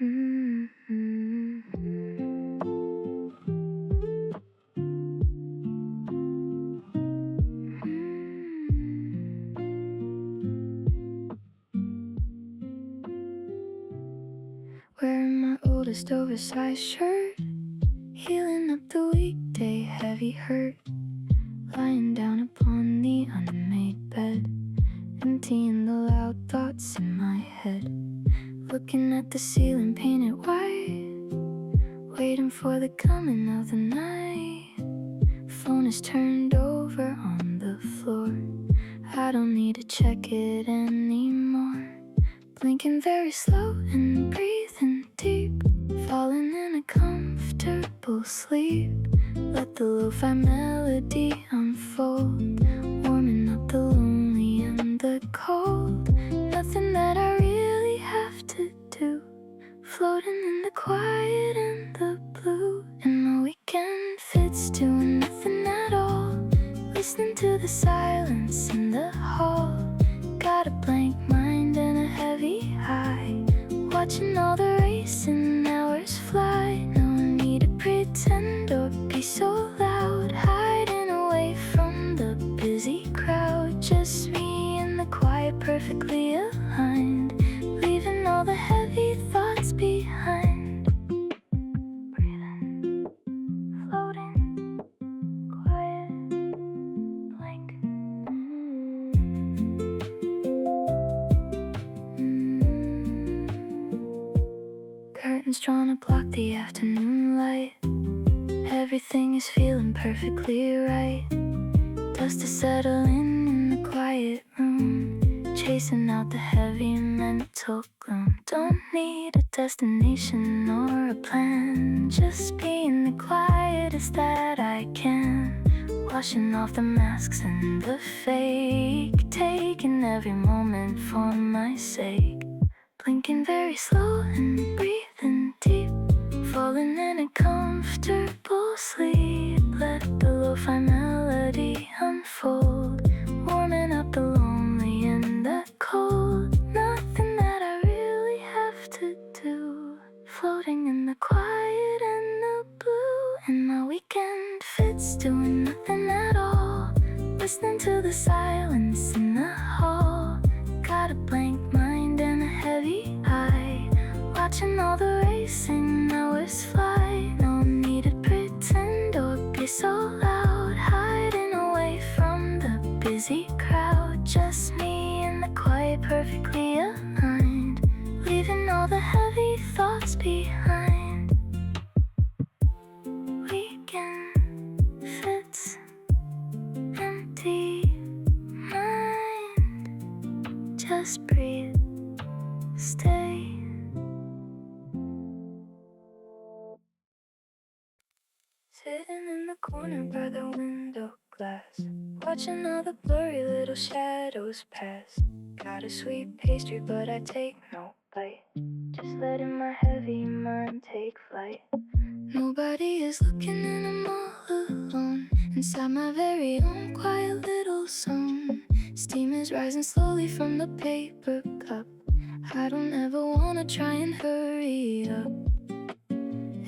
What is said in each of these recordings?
Wearing my oldest oversized shirt, healing up the weekday heavy hurt, lying down upon the unmade bed, emptying the loud thoughts in my head, looking at the ceiling painted white, waiting for the coming of the night. Phone is turned over on the floor, I don't need to check it anymore. Blinking very slow and breathing deep, falling in a comfortable sleep. Let the lo-fi melody unfold, warming up the lonely and the cold. Nothing that I really have to do, floating in the quiet and the blue. And my weekend fits doing nothing at all, listening to the silence in the hall. Got a blank mind and a heavy eye, watching all the racing hours fly. No need to pretend or be so loud, hiding away from the busy crowd. Just me and the quiet, perfectly aligned, leaving all the heavy thoughts behind. Breathing, floating, quiet, blank. Curtains drawn to block the afternoon light, everything is feeling perfectly right. Dust is settling in the quiet room, chasing out the heavy mental gloom. Don't need a destination or a plan, just be in the quietest that I can. Washing off the masks and the fake, taking every moment for my sake. Blinking very slow and breathing deep, falling in a comfortable sleep. Let the lo-fi melody unfold, warming up the lonely and the cold. Nothing that I really have to do, floating in the quiet and the blue. And my weekend fits doing nothing at all, listening to the silence in the hall. Got a blank mind and a heavy eye, watching all the racing hours fly. No need to pretend or be so loud, hiding away from the busy crowd. Just me and the quiet, perfectly aligned, leaving all the heavy thoughts behind. Weekend fits, empty mind, just breathe, stay. Sitting in the corner by the window glass, watching all the blurry little shadows pass. Got a sweet pastry but I take no bite, just letting my heavy mind take flight. Nobody is looking and I'm all alone, inside my very own quiet little zone. Steam is rising slowly from the paper cup, I don't ever wanna try and hurry up.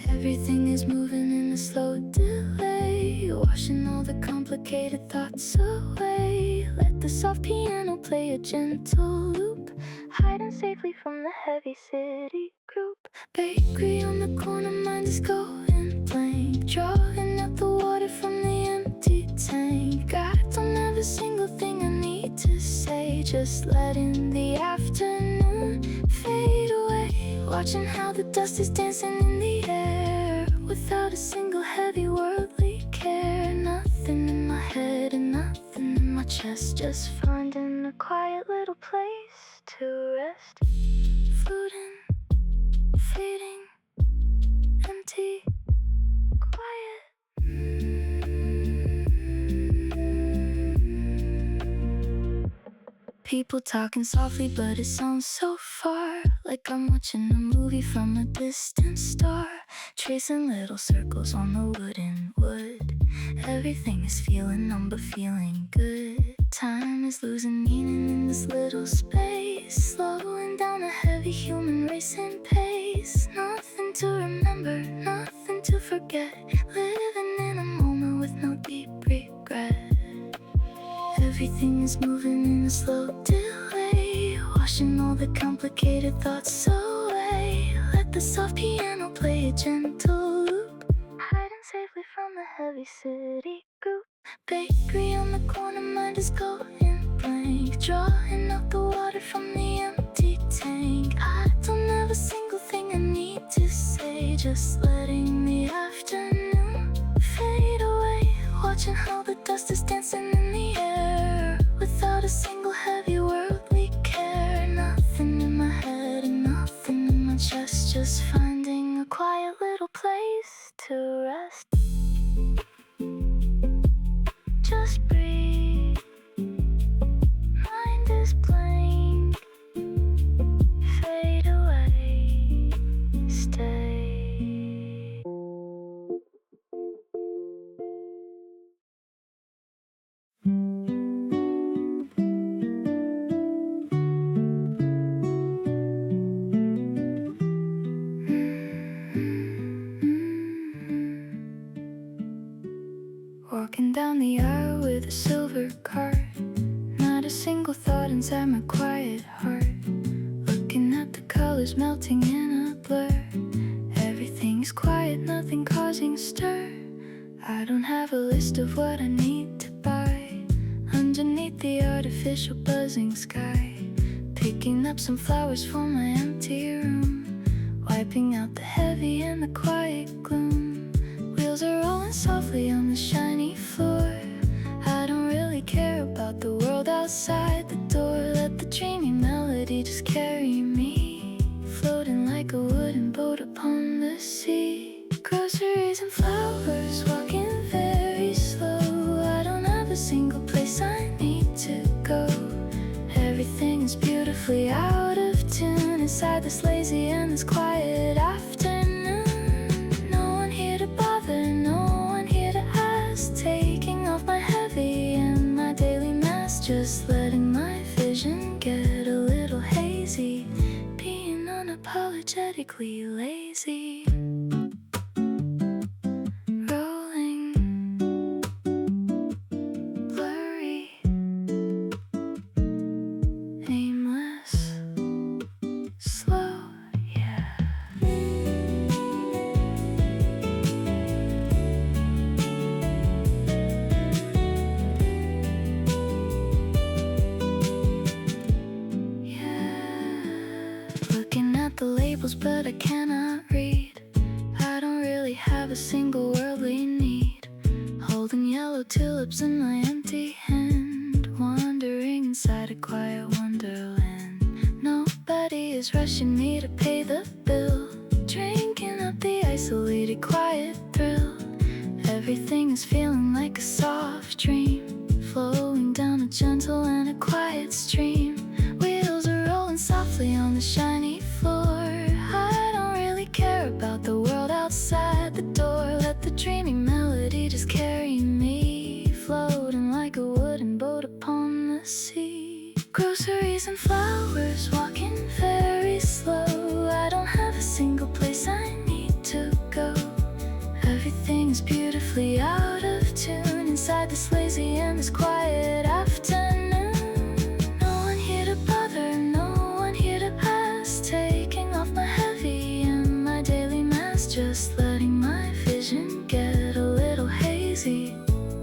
Everything is moving in a slow delay, washing all the complicated thoughts away. Let the soft piano play a gentle loop, hiding safely from the heavy city group. Bakery on the corner, mind is going blank, drawing out the water from the empty tank. I don't have a single thing I need to say, just letting the afternoon fade away. Watching how the dust is dancing in the air, without a single heavy worldly care. Nothing in my head and nothing in my chest, just finding a quiet little place to rest. Floating, fading, empty, quiet. People talking softly but it sounds so far, like I'm watching a movie from a distant star. Tracing little circles on the wooden wood, everything is feeling numb but feeling good. Time is losing meaning in this little space, slowing down a heavy human racing pace. place. Nothing to remember, nothing to forget. Living in a moment with no deep regret. Everything is moving in a slow delay, washing all the complicated thoughts away. Let the soft piano play a gentle loop, hiding safely from the heavy city group. Bakery on the corner, mind is going blank, drawing out the water from the empty tank. I don't have a single thing I need to say, just letting the afternoon fade away, watching how the dust is dancing in the air, without a single heavy worldly care. Nothing in my head and nothing in my chest, just finding a quiet little place to rest. Just breathe, mind is blank, fade away, stay. Walking down the aisle with a silver cart, not a single thought inside my quiet heart. Looking at the colors melting in a blur, everything's quiet, nothing causing stir. I don't have a list of what I need to buy underneath the artificial buzzing sky. Picking up some flowers for my empty room, wiping out the heavy and the quiet gloom. Wheels are rolling softly on the shiny floor. I don't really care about the world outside the door. Let the dreamy melody just carry me, floating like a wooden boat upon the sea. Groceries and flowers, walking very slow. I don't have a single place I need to go. Everything is beautifully out of tune inside this lazy and this quiet afternoon. No one here to bother, no one here to ask. Taking off my heavy and my daily mask, just letting my vision get a little hazy, being unapologetically lazy. Rolling, blurry, aimless, slow, yeah. Looking at the labels, but I cannot read. I don't really have a single worldly need. Holding yellow tulips in my empty hand, wandering inside a quiet wonderland. Nobody is rushing me to pay the bill, drinking up the isolated quiet thrill. Everything is feeling like a soft dream, flowing down a gentle and a quiet stream. Wheels are rolling softly on the shiny floor. I don't really care about the world outside the door. Let the dreamy melody just carry me, floating like a wooden boat upon the sea. Groceries and flowers, walking very slow. I don't have a single place I need to go. Everything is beautifully out of tune inside this lazy and this quiet afternoon. No one here to bother, no one here to ask. Taking off my heavy and my daily mask, just letting my vision get a little hazy,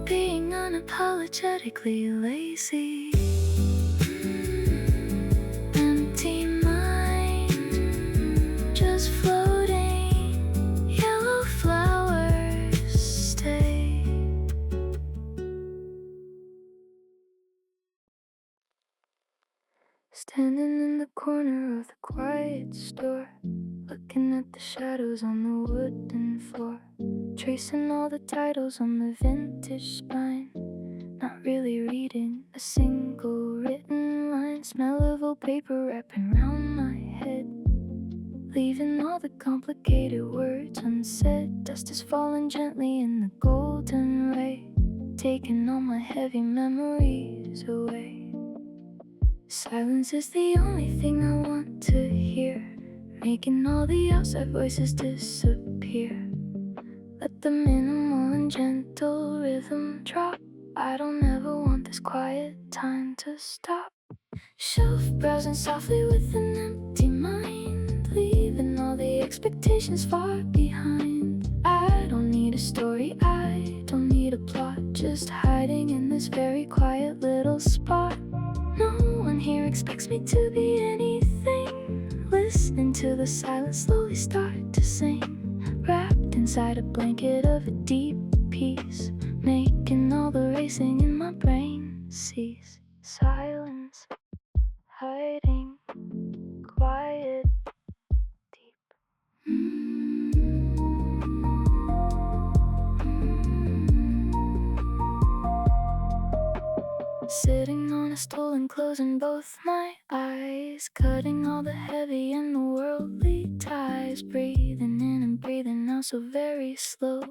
being unapologetically lazy. Empty mind, just floating, yellow flowers stay. Standing in the corner of the quiet store, looking at the shadows on the wooden floor, tracing all the titles on the vintage spine, not really reading a single written line. Smell of old paper wrapping round my head, leaving all the complicated words unsaid. Dust is falling gently in the golden ray, taking all my heavy memories away. Silence is the only thing I want to hear, making all the outside voices disappear. Let the minimal and gentle rhythm drop. I don't ever want this quiet time to stop. Shelf browsing softly with an empty mind, leaving all the expectations far behind. I don't need a story, I don't need a plot, just hiding in this very quiet little spot. No one here expects me to be anything. Listening to the silence slowly start to sing, wrapped inside a blanket of a deep peace, making all the racing in my brain cease. Silence, hiding, quiet, deep. Sitting on a stool and closing both my eyes, cutting all the heavy and the worldly ties, breathing in and breathing out so very slow,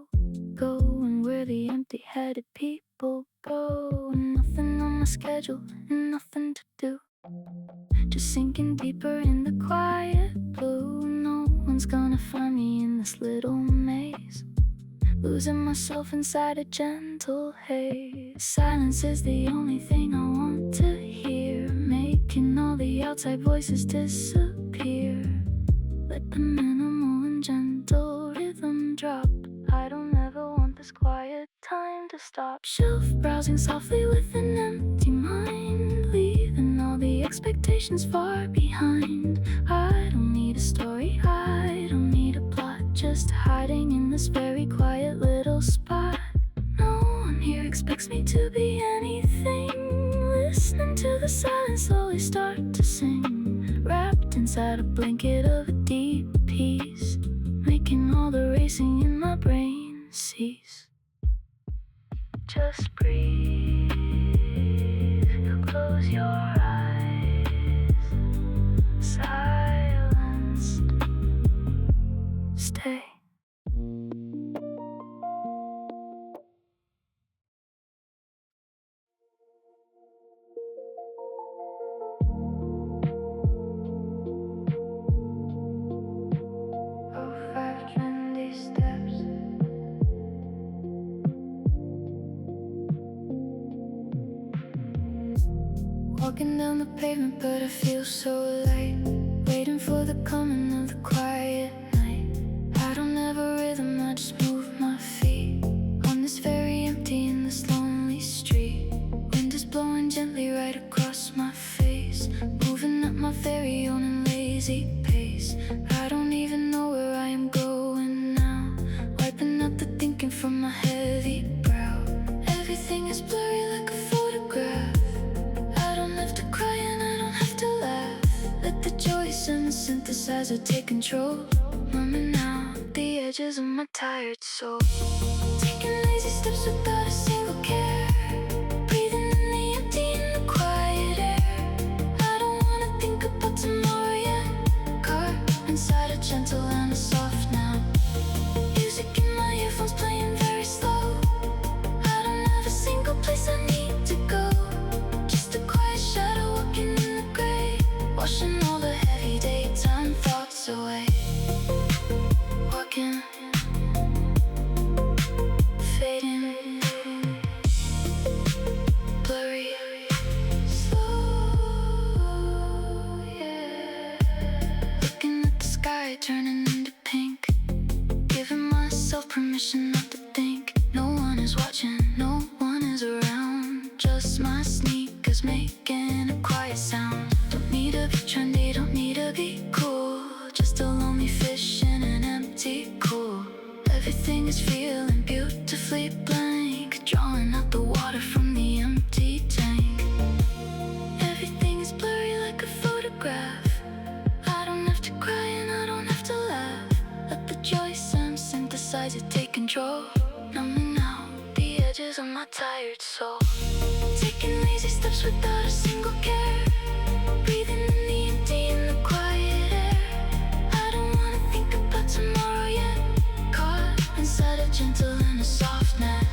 going where the empty-headed people go. Nothing on my schedule and nothing to do, just sinking deeper in the quiet blue. No one's gonna find me in this little maze, losing myself inside a gentle haze. Silence is the only thing I want to hear, making all the outside voices disappear. Let the minimal and gentle rhythm drop. I don't ever want this quiet time to stop. Shelf browsing softly with an empty mind, leaving all the expectations far behind. I don't need a story, I don't need a plot, just hiding in this very quiet little spot. No one here expects me to be anything. Listening to the silence slowly start to sing, wrapped inside a blanket of a deep peace, making all the racing in my brain cease. Just breathe, you close your eyes, silence, stay. Oh, 5 trendy steps. Walking down the pavement, but I feel so light, waiting for the coming of the quiet night. I don't have a rhythm, I just move my feet on this very empty and this lonely street. Wind is blowing gently right across my face, moving at my very own and lazy pace. I don't even know where I am going now, wiping out the thinking from my heavy brow. Everything is blurry like a photograph. I don't have to cry and I don't have to laugh. Let the choice and the synthesizer take control, numbing out the edges of my tired soul. Taking lazy steps without a single care, breathing in the empty and the quiet air. I don't wanna think about tomorrow yet, caught inside a gentle and a soft now. Music in my earphones playing very slow. I don't have a single place I need to go, just a quiet shadow walking in the gray, washing all the heavy daytime thoughts away. Walking, fading, blurry, slow, yeah. Looking at the sky turning into pink, giving myself permission not to think. No one is watching, no one is around, just my sneakers making a quiet sound. Don't need to be trendy, don't need to be cool, just a lonely fish in an empty pool. Everything is feeling beautifully blank, drawing out the water from the empty tank. Everything is blurry like a photograph. I don't have to cry and I don't have to laugh. Let the joy sound synthesizer take control, numbing out the edges of my tired soul. Taking lazy steps without a single care, breathing in the empty and the quiet air. I don't wanna think about tomorrow yet, caught inside a gentle and a soft net.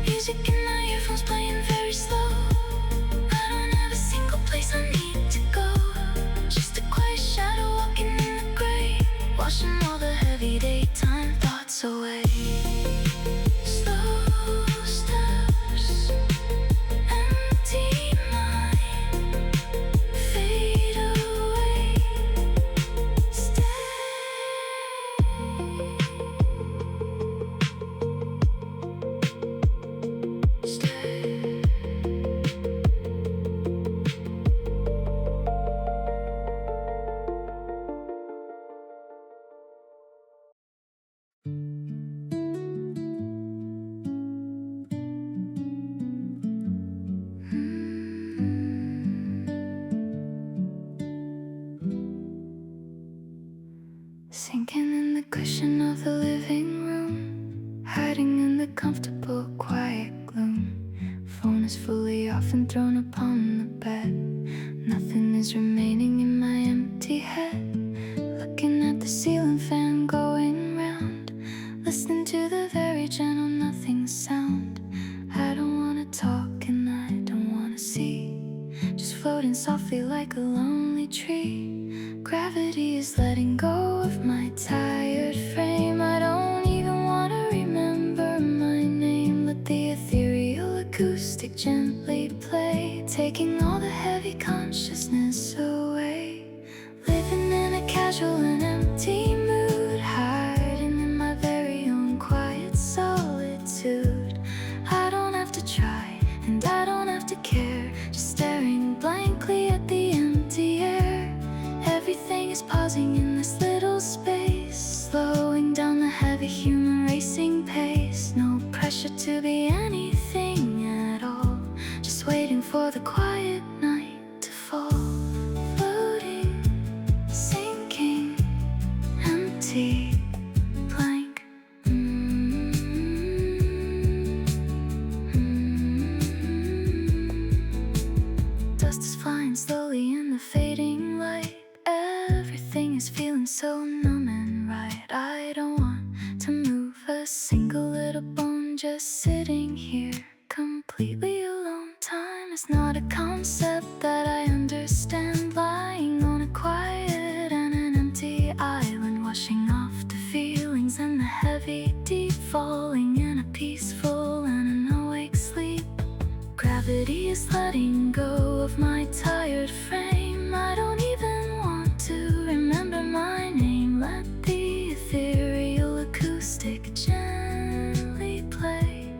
Music in my earphones playing very slow. I don't have a single place I need to go, just a quiet shadow walking in the gray, washing all the heavy daytime thoughts away. Slow steps, empty mind, fade away. Stay. Sinking in the cushion of the living room, hiding in the comfortable, quiet gloom. Phone is fully off and thrown upon the bed. Nothing is remaining in my empty head. Looking at the ceiling fan going round, listening to the very gentle nothing sound. I don't wanna talk and I don't wanna see, just floating softly like a lonely tree. Gravity is letting go of my tired frame. I don't even wanna remember my name. Let the ethereal acoustic gently play, taking all the heavy consciousness away. Living in a casual and empty mood, hiding in my very own quiet solitude. I don't have to try and I don't have to care, just staring blankly at the empty air. Everything is pausing in this little space, slowing down the heavy human racing pace. No pressure to be anything at all, just waiting for the quiet night to fall. Floating, sinking, empty, blank. Dust is flying slowly in the fading light. Everything is feeling so numb and right. I don't want to move a single little bone, just sitting here completely alone. Time is not a concept that I understand. Lying on a quiet and an empty island, washing off the feelings and the heavy deep, falling in a peaceful and an awake sleep. Gravity is letting go of my tired frame. I don't even want to remember my name. Let the ethereal acoustic gently play,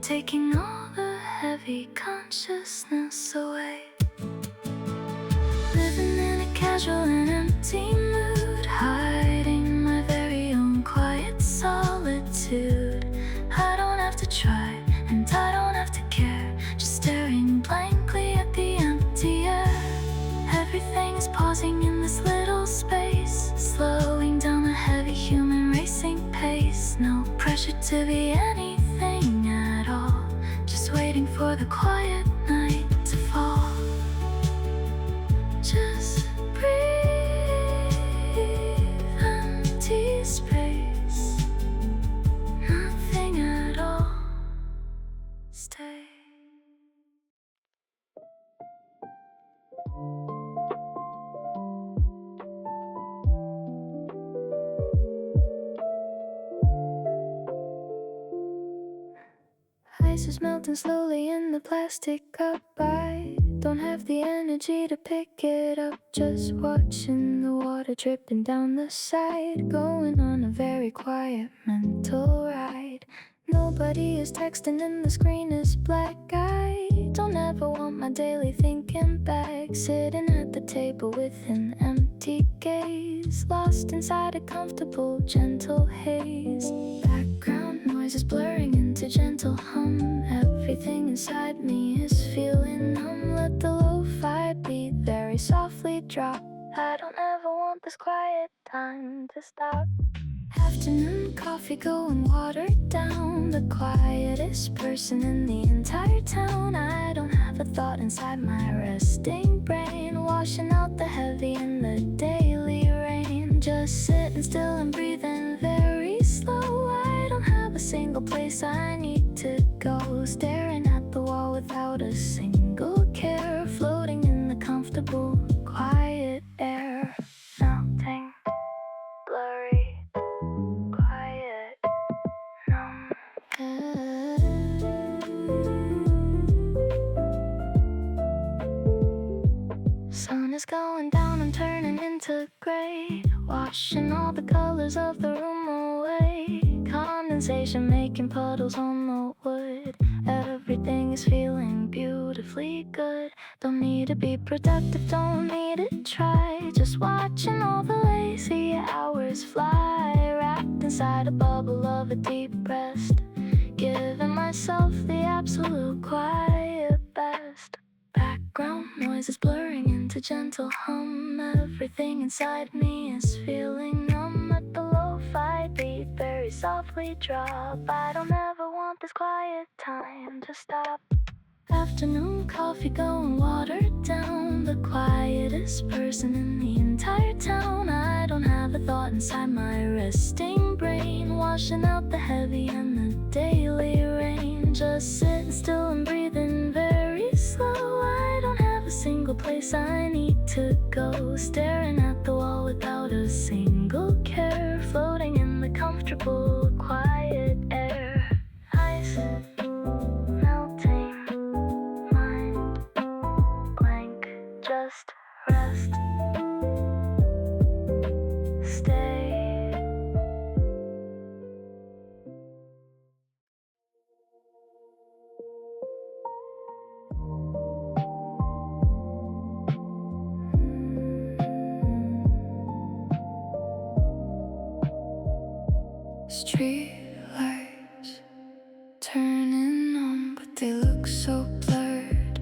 taking all the heavy consciousness away. Living in a casual and empty mood, hiding in my very own quiet solitude. I don't have to try and I don't have to care, just staring blankly at the empty air. Everything is pausing in this little space, slowing down the heavy human racing pace. No pressure to be anything at all, just waiting for the quiet night to fall. Just breathe, empty space, nothing at all, stay. Ice is melting slowly in the plastic cup. I don't have the energy to pick it up, just watching the water dripping down the side, going on a very quiet mental ride. Nobody is texting and the screen is black. I don't ever want my daily thinking back, sitting at the table with an empty gaze, lost inside a comfortable, gentle haze. Background noise is blurring into gentle hum. Everything inside me is feeling numb. Let the lo-fi beat very softly drop. I don't ever want this quiet time to stop. Afternoon coffee going watered down, the quietest person in the entire town. I don't have a thought inside my resting brain, washing out the heavy in the daily rain. Just sitting still and breathing very slow. I don't have a single place I need to go, staring at the wall without a single care, floating in the comfortable, quiet air. Melting, blur. to gray, washing all the colors of the room away. Condensation making puddles on the wood. Everything is feeling beautifully good. Don't need to be productive, don't need to try. Just watching all the lazy hours fly, wrapped inside a bubble of a deep rest, giving myself the absolute quiet best. Background noise is blurring into gentle hum. Everything inside me is feeling numb. Let the lo-fi beat very softly drop. I don't ever want this quiet time to stop. Afternoon coffee going watered down. The quietest person in the entire town. I don't have a thought inside my resting brain, washing out the heavy and the daily rain. Just sitting still and breathing very slow. I don't have a single place I need to go. Staring at the wall without a single care, floating in the comfortable quiet air. Ice melting, mind blank, just rest, stay. Street lights turning on, but they look so blurred.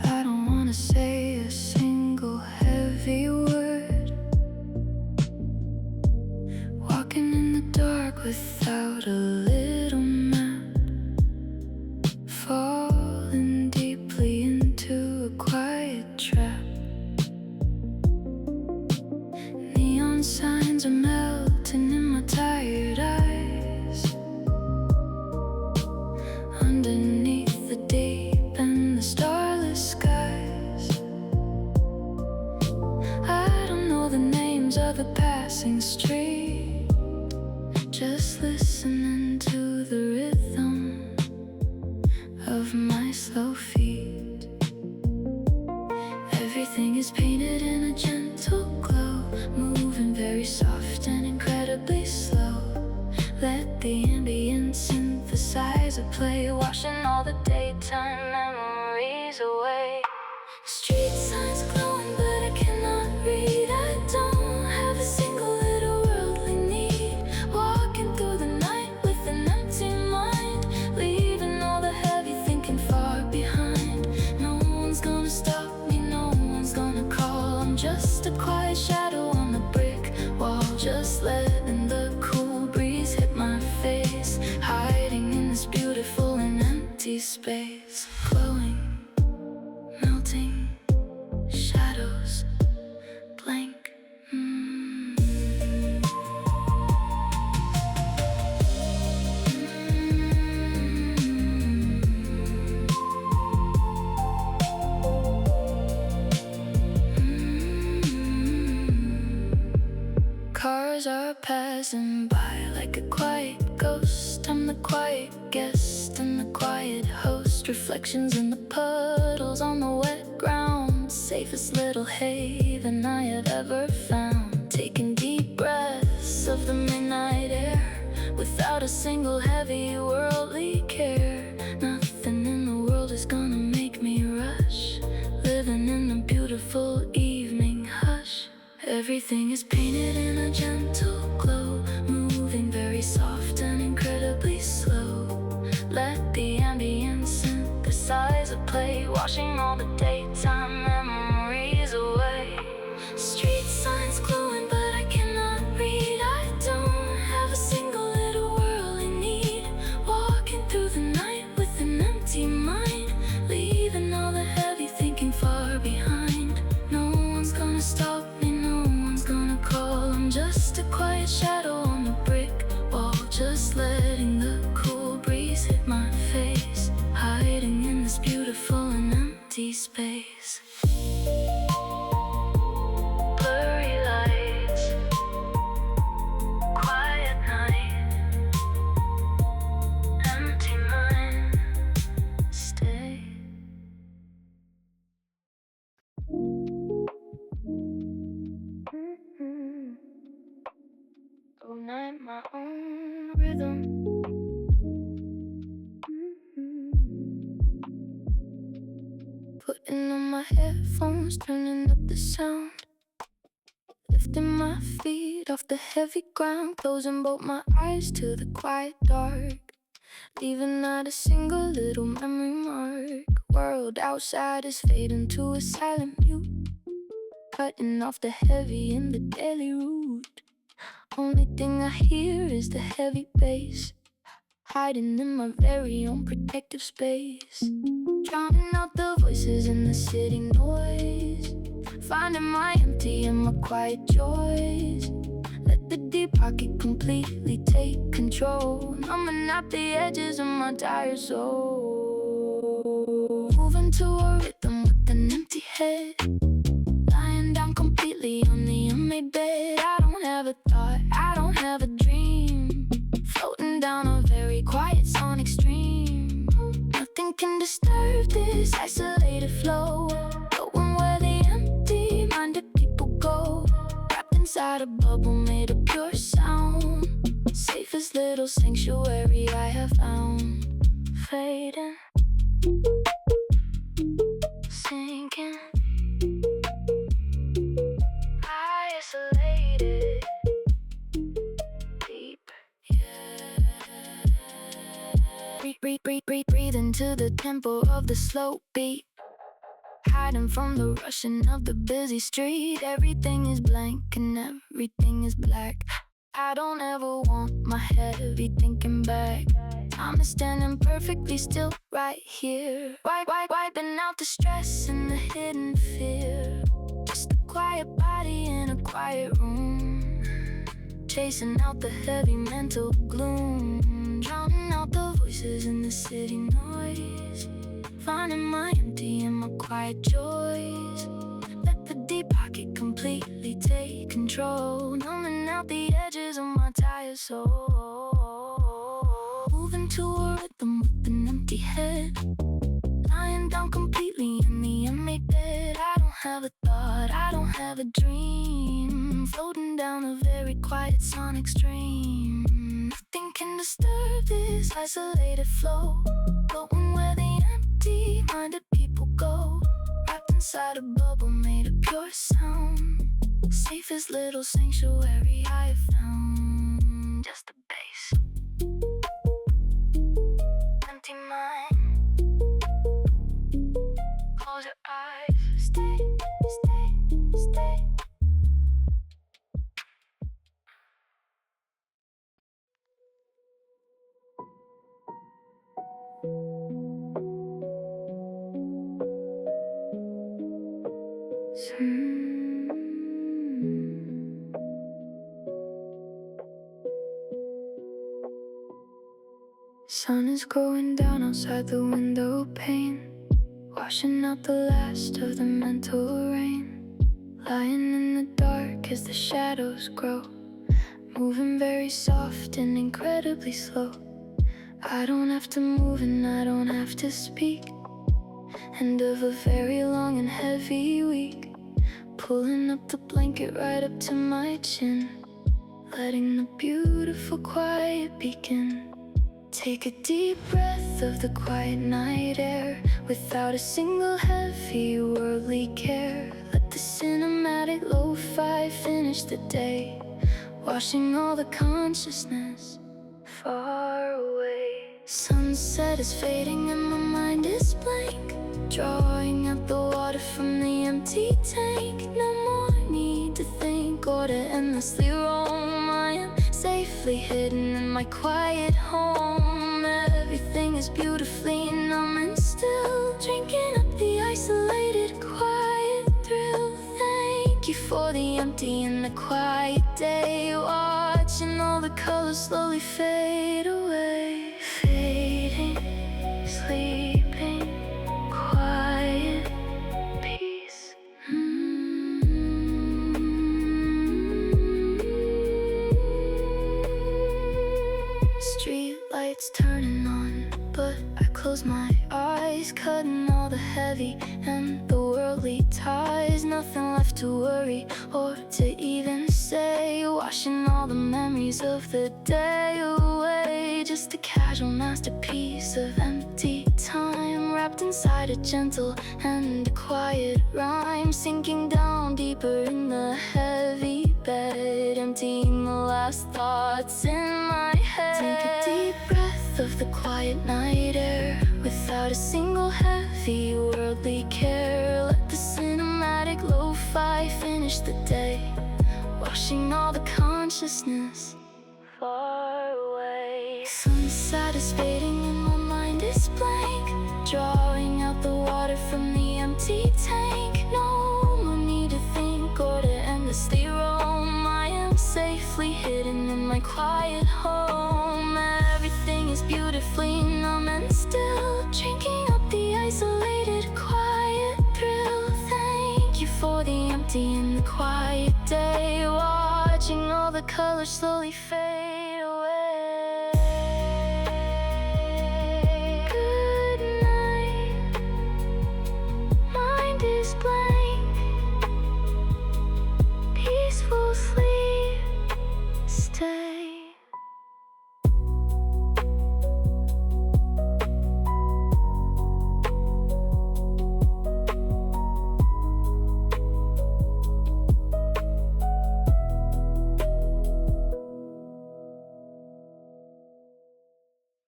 I don't wanna say a single heavy word. Walking in the dark without a little map, falling deeply into a quiet trap. Neon signs are melting in my tired eyes, underneath the deep and the starless skies. I don't know the names of the passing street, just listening to the rhythm of my slow feet. Everything is painted in a gentle glow, moving very soft and incredibly slow. Let the ambient synthesizer play, washing all the daytime memories away. Street signs glowing, but I cannot read. I don't have a single little worldly need. Walking through the night with an empty mind, leaving all the heavy thinking far behind. No one's gonna stop me, no one's gonna call. I'm just a quiet shadow on the brick wall, just letting the cool breeze hit my face, hiding in this beautiful and empty space. Glowing, melting, shadows, blank. Cars are passing by like a quiet ghost. I'm the quiet guest and the quiet host. Reflections in the puddles on the wet ground, safest little haven I have ever found. Taking deep breaths of the midnight air, without a single heavy worldly care. Nothing in the world is gonna make me rush, living in the beautiful evening hush. Everything is painted in a gentle glow, moving very soft and incredibly slow. Let the ambient synthesizer play, washing all the daytime memories away. Street signs glowing, but I cannot read. I don't have a single little worldly need. Walking through the night with an empty mind, leaving all the heavy thinking far behind. No one's gonna stop me, no one's gonna call. I'm just a quiet shadow on the brick wall, just letting the cool breeze hit my face, hiding in this beautiful and empty space. Blurry lights, quiet night, empty mind, stay. rhythm. Putting on my headphones, turning up the sound, lifting my feet off the heavy ground, closing both my eyes to the quiet dark, leaving not a single little memory mark. World outside is fading to a silent mute, cutting off the heavy in the daily route. Only thing I hear is the heavy bass, hiding in my very own protective space, drowning out the voices in the city noise, finding my empty and my quiet joys. Let the deep pocket completely take control, numbing out the edges of my tired soul. Moving to a rhythm with an empty head, lying down completely on the unmade bed. I don't have a thought, I don't have a dream, floating down a very quiet sonic stream. Nothing can disturb this isolated flow, going where the empty-minded people go, wrapped inside a bubble made of pure sound, safest little sanctuary I have found. Fading, sinking, isolated, deep, breathe into the tempo of the slow beat, hiding from the rushing of the busy street. Everything is blank and everything is black. I don't ever want my heavy thinking back. Time is standing perfectly still right here, wiping out the stress and the hidden fear. Just a quiet body in a quiet room, chasing out the heavy mental gloom, drowning out the voices in the city noise, finding my empty and my quiet joys. Let the deep pocket completely take control, numbing out the edges of my tired soul. Moving to a rhythm with an empty head, lying down completely in the unmade bed. I don't have a thought, I don't have a dream, floating down a very quiet sonic stream. Nothing can disturb this isolated flow, going where the empty-minded people go, wrapped inside a bubble made of pure sound, safest little sanctuary I have found. Just the bass, empty mind, close your eyes, stay, stay, stay. Sun is going down outside the window pane, washing out the last of the mental rain, lying in the dark as the shadows grow, moving very soft and incredibly slow. I don't have to move and I don't have to speak, end of a very long and heavy week, pulling up the blanket right up to my chin, letting the beautiful quiet begin. Take a deep breath of the quiet night air, without a single heavy worldly care. Let the cinematic lo-fi finish the day, washing all the consciousness far away. Sunset is fading and my mind is blank, drawing out the water from the empty tank. No more need to think or to endlessly roam. I am safely hidden in my quiet home. Everything is beautifully numb and still, drinking up the isolated quiet thrill. Thank you for the empty and the quiet day, watching all the colors slowly fade away. Fading, sleeping, quiet, peace. Street lights turning on, but I close my eyes, cutting all the heavy, and the world worldly ties, nothing left to worry or to even say. Washing all the memories of the day away, just a casual masterpiece of empty time, wrapped inside a gentle and a quiet rhyme, sinking down deeper in the heavy bed, emptying the last thoughts in my head. Take a deep breath of the quiet night air, without a single heavy worldly care. Let the cinematic lo-fi finish the day, washing all the consciousness far away. Sunset is fading and my mind is blank, drawing out the water from the empty tank. No more need to think or to endlessly roam. I am safely hidden in my quiet home. Everything is beautifully numb and still, drinking up the isolated quiet thrill. Thank you for the empty and the quiet day, watching all the colors slowly fade.